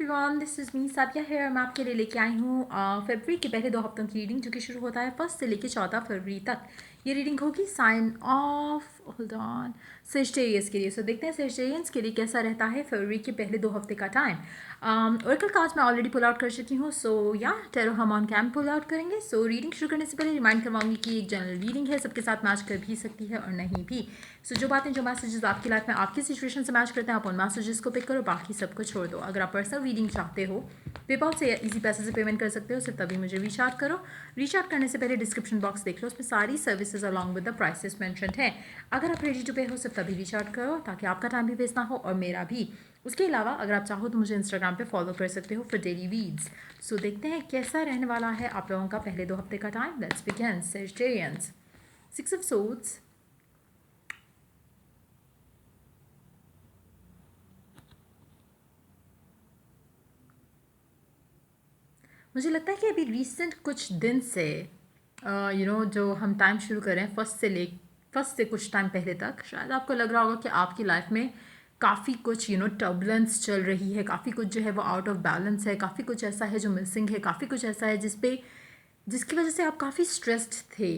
Everyone, this is me Sadia here. मैं आपके लिए लेके आई हूँ फरवरी के पहले 2 हफ्तों की रीडिंग, जो कि शुरू होता है 1 से लेके 14 फरवरी तक। ये रीडिंग होगी sign of hold on Sagittarius के लिए। सो देखते हैं सेजिटेरियंस के लिए कैसा रहता है फरवरी के पहले 2 हफ्ते का टाइम। ओरेकल कार्ड्स मैं ऑलरेडी पुल आउट कर चुकी हूँ। सो या टैरो हम ऑन कैम पुल आउट करेंगे। सो रीडिंग शुरू करने से पहले रिमाइंड करवाऊंगी कि एक जनरल रीडिंग है, सबके साथ मैच कर भी सकती है और नहीं भी। सो जो बातें, जो मैसेजेस आपकी लाइफ में आपकी सिचुएशन से मैच करते हैं, आप उन मैसेजेस को पिक करो, बाकी सबको छोड़ दो। अगर आप पर्सनल रीडिंग चाहते हो, पेपॉल से या इजी पैसे से पेमेंट कर सकते हो, सिर्फ तभी मुझे रीच आउट करो। रीच आउट करने से पहले डिस्क्रिप्शन बॉक्स देख लो, उसमें सारी services along with the prices mentioned है। अगर आप रेडी टू पे हो, सिर्फ तभी रीच आउट करो, ताकि आपका टाइम भी वेस्ट ना हो और मेरा भी। उसके अलावा अगर आप चाहो तो मुझे इंस्टाग्राम पे फॉलो कर सकते हो फॉर डेली रीड्स। सो देखते हैं कैसा रहने वाला है आप लोगों का पहले 2 हफ्ते का time. Let's begin. Sagittarians, 6 of swords, मुझे लगता है कि अभी रिसेंट कुछ दिन से जो हम टाइम शुरू करें फर्स्ट से कुछ टाइम पहले तक, शायद आपको लग रहा होगा कि आपकी लाइफ में काफ़ी कुछ टर्बुलेंस चल रही है, काफ़ी कुछ जो है वो आउट ऑफ बैलेंस है, काफ़ी कुछ ऐसा है जो मिसिंग है, काफ़ी कुछ ऐसा है जिसकी वजह से आप काफ़ी स्ट्रेस्ड थे।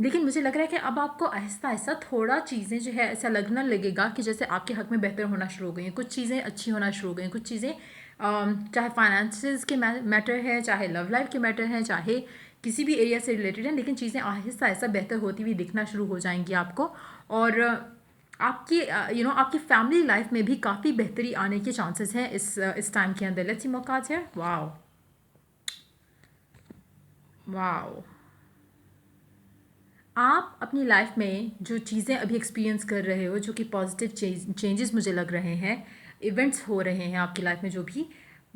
लेकिन मुझे लग रहा है कि अब आपको आहिस्ता आहिस्ता थोड़ा चीज़ें जो है ऐसा लगना लगेगा कि जैसे आपके हक में बेहतर होना शुरू हो गई हैं, कुछ चीज़ें अच्छी होना शुरू हो गई हैं, कुछ चीज़ें चाहे फाइनेंसेस के मैटर है, चाहे लव लाइफ के मैटर हैं, चाहे किसी भी एरिया से रिलेटेड हैं, लेकिन चीज़ें आहिस्ता आहिस्ता बेहतर होती हुई दिखना शुरू हो जाएंगी आपको। और आपकी आपकी फैमिली लाइफ में भी काफ़ी बेहतरी आने के चांसेस हैं इस टाइम के अंदर। Let's see more cards here. Wow wow, आप अपनी लाइफ में जो चीज़ें अभी एक्सपीरियंस कर रहे हो, जो कि पॉजिटिव चेंजेस मुझे लग रहे हैं, इवेंट्स हो रहे हैं आपकी लाइफ में, जो भी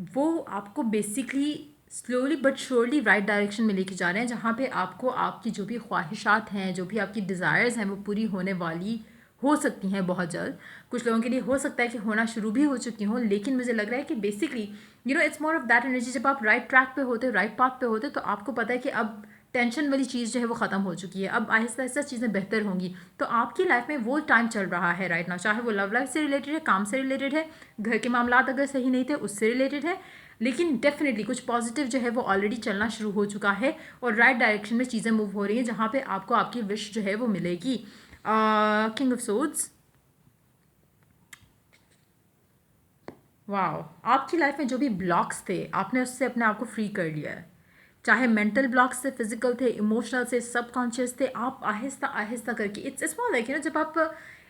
वो आपको basically slowly but surely right direction में लेके जा रहे हैं, जहाँ पे आपको आपकी जो भी ख्वाहिशात हैं, जो भी आपकी डिज़ायर्स हैं, वो पूरी होने वाली हो सकती हैं बहुत जल्द। कुछ लोगों के लिए हो सकता है कि होना शुरू भी हो चुकी हों, लेकिन मुझे लग रहा है कि basically it's more of that energy. जब आप राइट ट्रैक पे होते हो, राइट पाथ पे होते हो, तो आपको पता है कि अब टेंशन वाली चीज़ जो है वो ख़त्म हो चुकी है, अब आहिस्ता आहिस्ता चीज़ें बेहतर होंगी। तो आपकी लाइफ में वो टाइम चल रहा है राइट नाउ, चाहे वो लव लाइफ से रिलेटेड है, काम से रिलेटेड है, घर के मामला अगर सही नहीं थे उससे रिलेटेड है, लेकिन डेफिनेटली कुछ पॉजिटिव जो है वो ऑलरेडी चलना शुरू हो चुका है और राइट डायरेक्शन में चीज़ें मूव हो रही हैं, जहाँ पे आपको आपकी विश जो है वो मिलेगी। किंग ऑफ सोर्ड्स, वाओ, आपकी लाइफ में जो भी ब्लॉक्स थे, आपने उससे अपने आप को फ्री कर लिया है। चाहे मेंटल ब्लॉक्स थे, फिजिकल थे, इमोशनल से, सबकॉन्शियस थे, आप आहिस्ता आहिस्ता करके इट्स स्मॉल लाइक जब आप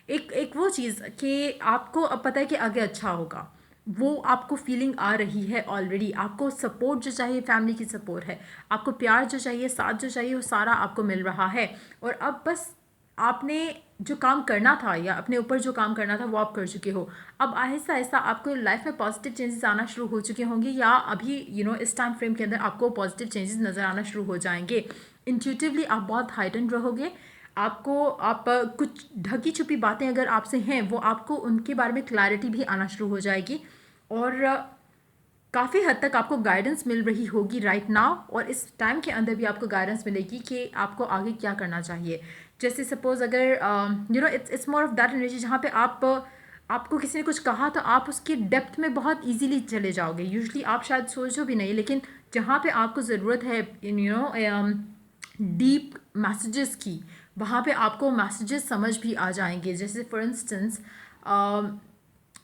एक एक वो चीज़ कि आपको अब पता है कि आगे अच्छा होगा, वो आपको फीलिंग आ रही है ऑलरेडी। आपको सपोर्ट जो चाहिए, फैमिली की सपोर्ट है, आपको प्यार जो चाहिए, साथ जो चाहिए, वो सारा आपको मिल रहा है। और अब बस आपने जो काम करना था या अपने ऊपर जो काम करना था वो आप कर चुके हो। अब आहिस्ता आहिस्ता आपको लाइफ में पॉजिटिव चेंजेस आना शुरू हो चुके होंगे, या अभी इस टाइम फ्रेम के अंदर आपको पॉजिटिव चेंजेस नज़र आना शुरू हो जाएंगे। इंट्यूटिवली आप बहुत हाइटन रहोगे। आप कुछ ढकी छुपी बातें अगर आपसे हैं, वो आपको उनके बारे में क्लैरिटी भी आना शुरू हो जाएगी। और काफ़ी हद तक आपको गाइडेंस मिल रही होगी राइट नाउ, और इस टाइम के अंदर भी आपको गाइडेंस मिलेगी कि आपको आगे क्या करना चाहिए। जैसे सपोज अगर it's more of that energy, जहाँ पे आपको किसी ने कुछ कहा तो आप उसकी डेप्थ में बहुत इजीली चले जाओगे। यूजुअली आप शायद सोचो भी नहीं, लेकिन जहाँ पे आपको ज़रूरत है डीप मैसेजेस की, वहाँ पे आपको मैसेजेस समझ भी आ जाएंगे। जैसे फॉर इंस्टेंस,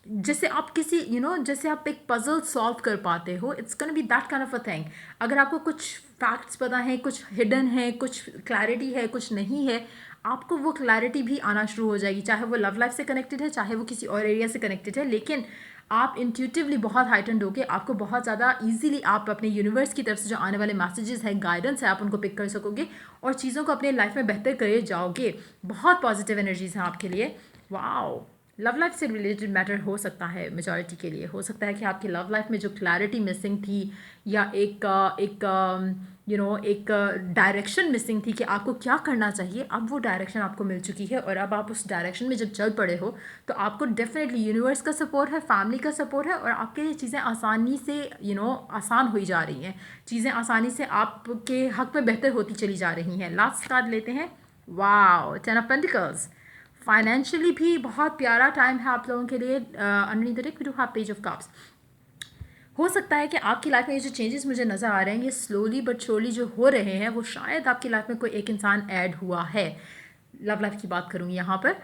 जैसे आप किसी जैसे आप एक पजल सॉल्व कर पाते हो, it's gonna be that kind of a thing. अगर आपको कुछ फैक्ट्स पता है, कुछ हिडन है, कुछ क्लैरिटी है, कुछ नहीं है, आपको वो क्लैरिटी भी आना शुरू हो जाएगी, चाहे वो लव लाइफ से कनेक्टेड है, चाहे वो किसी और एरिया से कनेक्टेड है। लेकिन आप इंट्यूटिवली बहुत हाइटन्ड होगे, आपको बहुत ज़्यादा ईजिली आप अपने यूनिवर्स की तरफ से जो आने वाले मैसेजेस हैं, गाइडेंस है, आप उनको पिक कर सकोगे और चीज़ों को अपने लाइफ में बेहतर करे जाओगे। बहुत पॉजिटिव एनर्जीज हैं आपके लिए। वाओ, लव लाइफ से रिलेटेड मैटर हो सकता है मेजॉरिटी के लिए। हो सकता है कि आपकी लव लाइफ में जो क्लैरिटी मिसिंग थी, या एक डायरेक्शन मिसिंग थी कि आपको क्या करना चाहिए, अब वो डायरेक्शन आपको मिल चुकी है। और अब आप उस डायरेक्शन में जब चल पड़े हो, तो आपको डेफिनेटली यूनिवर्स का सपोर्ट है, फैमिली का सपोर्ट है, और आपके लिए चीज़ें आसानी से आसान हुई जा रही हैं। चीज़ें आसानी से आपके हक में बेहतर होती चली जा रही हैं। लास्ट कार्ड लेते हैं। Wow, 10 of pentacles. फाइनेंशियली भी बहुत प्यारा टाइम है आप लोगों के लिए। Underneath the deck we do have page of cups. हो सकता है कि आपकी लाइफ में ये जो चेंजेस मुझे नज़र आ रहे हैं ये स्लोली बट श्योरली जो हो रहे हैं वो शायद आपकी लाइफ में कोई एक इंसान ऐड हुआ है। लव लाइफ की बात करूँगी यहाँ पर।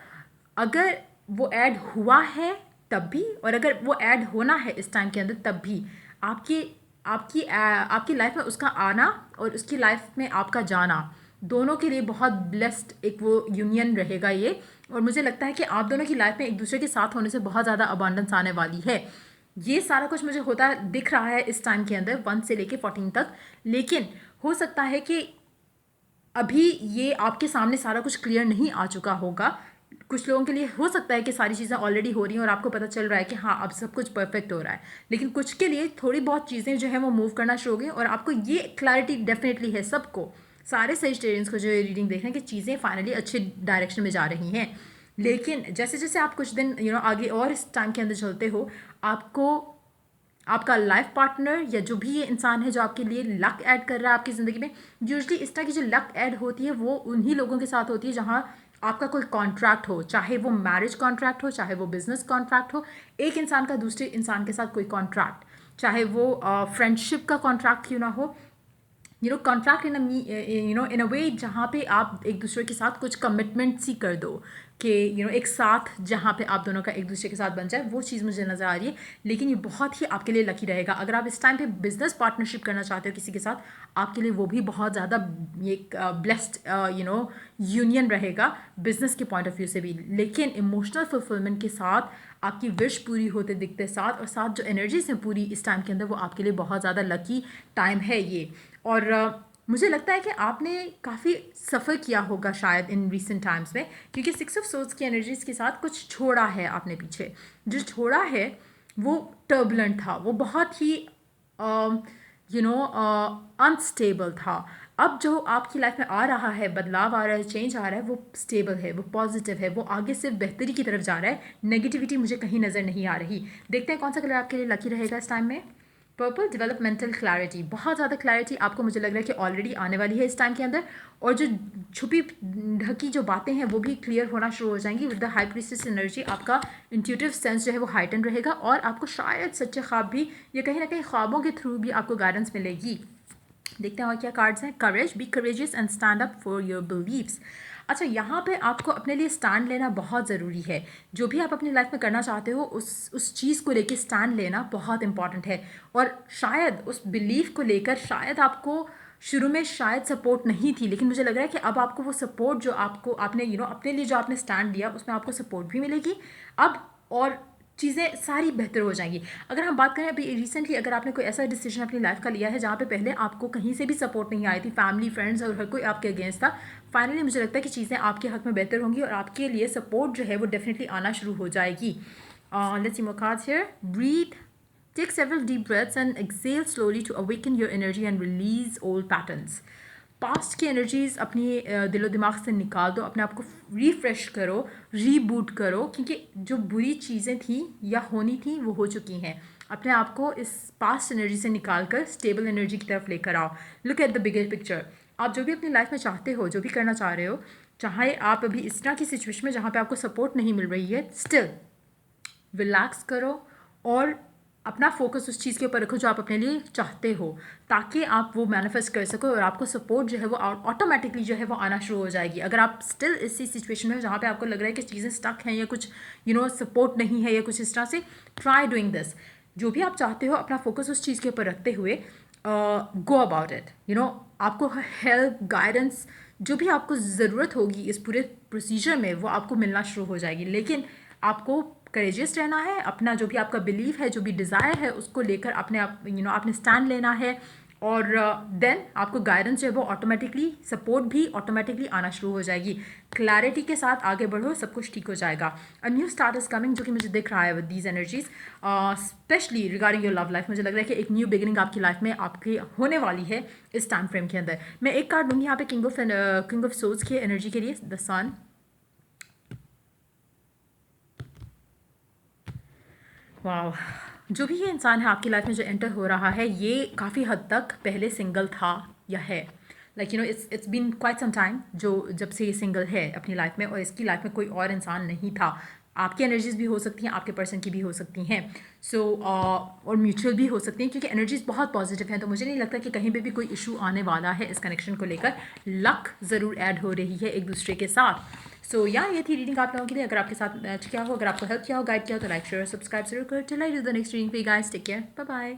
अगर वो ऐड हुआ है तब भी, और अगर वो ऐड होना है इस टाइम के अंदर तब भी, आपकी आपकी लाइफ में उसका आना और उसकी लाइफ में आपका जाना दोनों के लिए बहुत ब्लेस्ड एक वो यूनियन रहेगा ये। और मुझे लगता है कि आप दोनों की लाइफ में एक दूसरे के साथ होने से बहुत ज़्यादा अबांडेंस आने वाली है। ये सारा कुछ मुझे होता दिख रहा है इस टाइम के अंदर 1 से लेके 14 तक। लेकिन हो सकता है कि अभी ये आपके सामने सारा कुछ क्लियर नहीं आ चुका होगा। कुछ लोगों के लिए हो सकता है कि सारी चीज़ें ऑलरेडी हो रही हैं और आपको पता चल रहा है कि हाँ अब सब कुछ परफेक्ट हो रहा है। लेकिन कुछ के लिए थोड़ी बहुत चीज़ें जो है वो मूव करना शुरू हो गई और आपको ये क्लैरिटी डेफिनेटली है सबको, सारे सजेस्टेरियंस को जो रीडिंग देख रहे हैं कि चीज़ें फाइनली अच्छे डायरेक्शन में जा रही हैं। लेकिन जैसे जैसे आप कुछ दिन आगे और इस टाइम के अंदर चलते हो, आपको आपका लाइफ पार्टनर या जो भी ये इंसान है जो आपके लिए लक ऐड कर रहा है आपकी ज़िंदगी में, यूजली इस तरह की जो लक ऐड होती है वो उन्हीं लोगों के साथ होती है जहाँ आपका कोई कॉन्ट्रैक्ट हो, चाहे वो मैरिज कॉन्ट्रैक्ट हो, चाहे वो बिजनेस कॉन्ट्रैक्ट हो, एक इंसान का दूसरे इंसान के साथ कोई कॉन्ट्रैक्ट, चाहे वो फ्रेंडशिप का कॉन्ट्रैक्ट क्यों ना हो, कॉन्ट्रैक्ट इन अ वे जहाँ पे आप एक दूसरे के साथ कुछ कमिटमेंट्स ही कर दो कि एक साथ जहाँ पे आप दोनों का एक दूसरे के साथ बन जाए, वो चीज़ मुझे नज़र आ रही है। लेकिन ये बहुत ही आपके लिए लकी रहेगा अगर आप इस टाइम पे बिजनेस पार्टनरशिप करना चाहते हो किसी के साथ, आपके लिए वो भी बहुत ज़्यादा एक ब्लेस्ड यूनियन रहेगा बिजनेस के पॉइंट ऑफ व्यू से भी। लेकिन इमोशनल फुलफिलमेंट के साथ आपकी विश पूरी होते दिखते साथ और साथ जो एनर्जीज हैं पूरी इस टाइम के अंदर, वो आपके लिए बहुत ज़्यादा लकी टाइम है ये। और मुझे लगता है कि आपने काफ़ी सफ़र किया होगा शायद इन रीसेंट टाइम्स में, क्योंकि 6 ऑफ सोर्ड्स की एनर्जीज के साथ कुछ छोड़ा है आपने पीछे। जो छोड़ा है वो टर्बुलेंट था, वो बहुत ही अनस्टेबल था। अब जो आपकी लाइफ में आ रहा है, बदलाव आ रहा है, चेंज आ रहा है, वो स्टेबल है, वो पॉजिटिव है, वो आगे सिर्फ बेहतरी की तरफ जा रहा है। नेगेटिविटी मुझे कहीं नज़र नहीं आ रही। देखते हैं कौन सा कलर आपके लिए लकी रहेगा इस टाइम में। पर्पल, डेवलपमेंटल क्लैरिटी, बहुत ज़्यादा क्लैरिटी आपको मुझे लग रहा है कि ऑलरेडी आने वाली है इस टाइम के अंदर। और जो छुपी ढकी जो बातें हैं वो भी क्लियर होना शुरू हो जाएंगी with the high priestess energy. आपका इंट्यूटिव सेंस जो है वो हाइटन रहेगा और आपको शायद सच्चे ख्वाब भी या कहीं ना कहीं ख्वाबों के थ्रू भी आपको गाइडेंस मिलेगी। देखते हैं और क्या कार्ड्स हैं। Courage, be courageous and stand up for your beliefs. अच्छा, यहाँ पे आपको अपने लिए स्टैंड लेना बहुत ज़रूरी है। जो भी आप अपनी लाइफ में करना चाहते हो उस चीज़ को लेके स्टैंड लेना बहुत इंपॉर्टेंट है। और शायद उस बिलीफ को लेकर शायद आपको शुरू में शायद सपोर्ट नहीं थी, लेकिन मुझे लग रहा है कि अब आपको वो सपोर्ट जो आपने अपने लिए जो आपने स्टैंड लिया उसमें आपको सपोर्ट भी मिलेगी अब, और चीज़ें सारी बेहतर हो जाएंगी। अगर हम बात करें अभी रिसेंटली, अगर आपने कोई ऐसा डिसीजन अपनी लाइफ का लिया है जहाँ पे पहले आपको कहीं से भी सपोर्ट नहीं आई थी, फैमिली, फ्रेंड्स और हर कोई आपके अगेंस्ट था, फाइनली मुझे लगता है कि चीज़ें आपके हक में बेहतर होंगी और आपके लिए सपोर्ट जो है वो डेफिनेटली आना शुरू हो जाएगी। Let's see more cards here. Breathe, take several deep breaths and exhale slowly to awaken your energy and release old patterns. Past की एनर्जीज अपनी दिलो दिमाग से निकाल दो, अपने आप को रिफ्रेश करो, रीबूट करो, क्योंकि जो बुरी चीज़ें थी या होनी थी वो हो चुकी हैं। अपने आप को इस पास्ट एनर्जी से निकाल कर स्टेबल एनर्जी की तरफ लेकर आओ। Look at the bigger picture. आप जो भी अपनी लाइफ में चाहते हो, जो भी करना चाह रहे हो, चाहे आप अभी इस तरह की सिचुएशन में जहाँ पे आपको सपोर्ट नहीं मिल रही है, स्टिल रिलैक्स करो और अपना फोकस उस चीज़ के ऊपर रखो जो आप अपने लिए चाहते हो, ताकि आप वो मैनिफेस्ट कर सको और आपको सपोर्ट जो है वो ऑटोमेटिकली जो है वो आना शुरू हो जाएगी। अगर आप स्टिल इसी सिचुएशन में हो जहाँ पे आपको लग रहा है कि चीज़ें स्टक हैं या कुछ सपोर्ट नहीं है या कुछ इस तरह से, ट्राई डूइंग दिस। जो भी आप चाहते हो अपना फोकस उस चीज़ के ऊपर रखते हुए गो अबाउट इट। आपको हेल्प, गाइडेंस, जो भी आपको ज़रूरत होगी इस पूरे प्रोसीजर में वो आपको मिलना शुरू हो जाएगी। लेकिन आपको करेजियस रहना है, अपना जो भी आपका बिलीफ है, जो भी डिज़ायर है, उसको लेकर अपने आप आपने स्टैंड लेना है और देन आपको गाइडेंस जो है वो ऑटोमेटिकली, सपोर्ट भी ऑटोमेटिकली आना शुरू हो जाएगी। क्लैरिटी के साथ आगे बढ़ो, सब कुछ ठीक हो जाएगा। A new start is coming, जो कि मुझे दिख रहा है with these energies, specially regarding your love life. मुझे लग रहा है कि एक न्यू बिगिनिंग आपकी लाइफ में आपकी होने वाली है इस टाइम फ्रेम के अंदर। मैं एक कार्ड दूंगी यहाँ पे किंग ऑफ सोल्स की एनर्जी के लिए, द सन। वाह, जो भी ये इंसान है आपकी लाइफ में जो एंटर हो रहा है, ये काफ़ी हद तक पहले सिंगल था या है। Like it's been quite some time जब से ये सिंगल है अपनी लाइफ में, और इसकी लाइफ में कोई और इंसान नहीं था आपकी एनर्जीज भी हो सकती हैं, आपके पर्सन की भी हो सकती हैं। सो और म्यूचुअल भी हो सकती हैं, क्योंकि एनर्जीज बहुत पॉजिटिव हैं। तो मुझे नहीं लगता कि कहीं पे भी कोई इशू आने वाला है इस कनेक्शन को लेकर। लक ज़रूर ऐड हो रही है एक दूसरे के साथ। सो या ये थी रीडिंग आप लोगों के लिए। अगर आपके साथ मैच किया हो, अगर आपको हेल्प किया हो, गाइड किया हो, तो लाइक शेयर सब्सक्राइब जरूर कर। चलिए द नेक्स्ट रीडिंग पे guys, take care, bye bye.